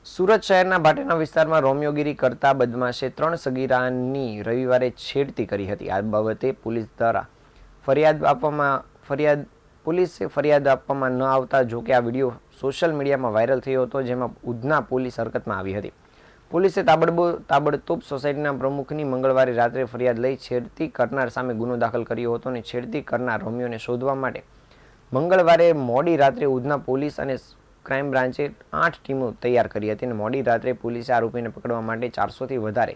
સુરત શહેરના ભાટેના વિસ્તારમાં રોમિયોગીરી કરતા બદમાશે 3 સગીરાની રવિવારે છેડતી કરી હતી. આ બાબતે પોલીસે ફરિયાદ આપવામાં ન આવતા જોકે આ વિડીયો સોશિયલ મીડિયામાં વાયરલ થયો હતો, જેમાં ઉધના પોલીસ હરકતમાં આવી હતી. પોલીસે તાબડતોબ સોસાયટીના પ્રમુખની મંગળવારે રાત્રે ફરિયાદ લઈ છેડતી કરનાર સામે ગુનો દાખલ કર્યો હતો અને છેડતી કરનાર રોમિયોને શોધવા માટે મંગળવારે મોડી રાત્રે ઉધના પોલીસ અને ક્રાઇમ બ્રાન્ચે 8 ટીમો તૈયાર કરી હતી અને મોડી રાત્રે પોલીસે આરોપીને પકડવા માટે 400થી વધારે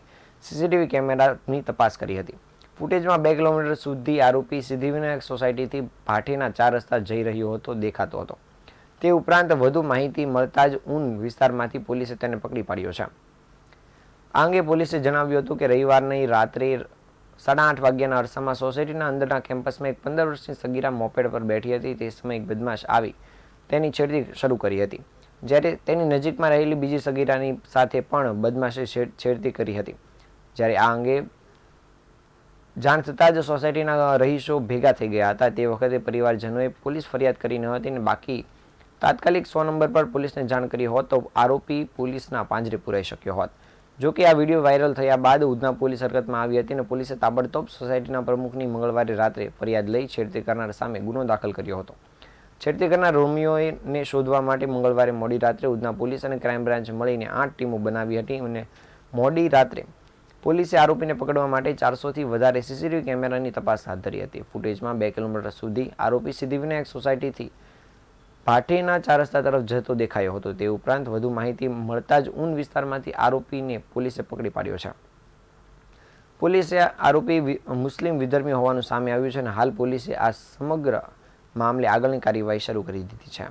સીસીટીવી કેમેરાની તપાસ કરી હતી. ફૂટેજમાં 2 કિલોમીટર સુધી આરોપી સિદ્ધિવિનાયક સોસાયટીથી ભાટેના 4 રસ્તા જઈ રહ્યો હતો દેખાતો હતો. તે ઉપરાંત વધુ માહિતી મળતા જ ઊન વિસ્તારમાંથી પોલીસે તેને પકડી પાડ્યો છે. આ અંગે પોલીસે જણાવ્યું હતું કે રવિવારની રાત્રે 8:30 વાગ્યાના અરસામાં સોસાયટીના અંદરના કેમ્પસમાં એક 15 વર્ષની સગીરા મોપેડ પર બેઠી હતી. તે સમયે એક બદમાશ આવી તેની છેડતી શરૂ કરી હતી, જ્યારે તેની નજીકમાં રહેલી બીજી સગીરાની સાથે પણ બદમાશે છેડતી કરી હતી. જ્યારે આ અંગે જાણ થતાં જ સોસાયટીના રહીશો ભેગા થઈ ગયા હતા. તે વખતે પરિવારજનોએ પોલીસ ફરિયાદ કરી ન હતી અને બાકી તાત્કાલિક 100 નંબર પર પોલીસને જાણ કરી હોત તો આરોપી પોલીસના પાંજરે પુરાઈ શક્યો હોત. જોકે આ વિડીયો વાયરલ થયા બાદ ઉધના પોલીસ હરકતમાં આવી હતી અને પોલીસે તાબડતોબ સોસાયટીના પ્રમુખની મંગળવારે રાત્રે ફરિયાદ લઈ છેડતી કરનાર સામે ગુનો દાખલ કર્યો હતો. છેડતી કરનાર રોમિયોને શોધવા માટે મંગળવારે મોડી રાત્રે ઉધના પોલીસ અને ક્રાઇમ બ્રાન્ચ મળીને 8 ટીમો બનાવી હતી અને મોડી રાત્રે પોલીસે આરોપીને પકડવા માટે 400થી વધારે સીસીટીવી કેમેરાની તપાસ હાથ ધરી હતી. ફૂટેજમાં 2 કિલોમીટર સુધી આરોપી સિદ્ધિવિનાયક સોસાયટીથી ભાટેના 4 રસ્તા તરફ જતો દેખાયો હતો. તે ઉપરાંત વધુ માહિતી મળતા જ ઊન વિસ્તારમાંથી આરોપીને પોલીસે પકડી પાડ્યો છે. પોલીસે આરોપી મુસ્લિમ વિધર્મી હોવાનું સામે આવ્યું છે અને હાલ પોલીસે આ સમગ્ર મામલે આગળની કાર્યવાહી શરૂ કરી દીધી છે.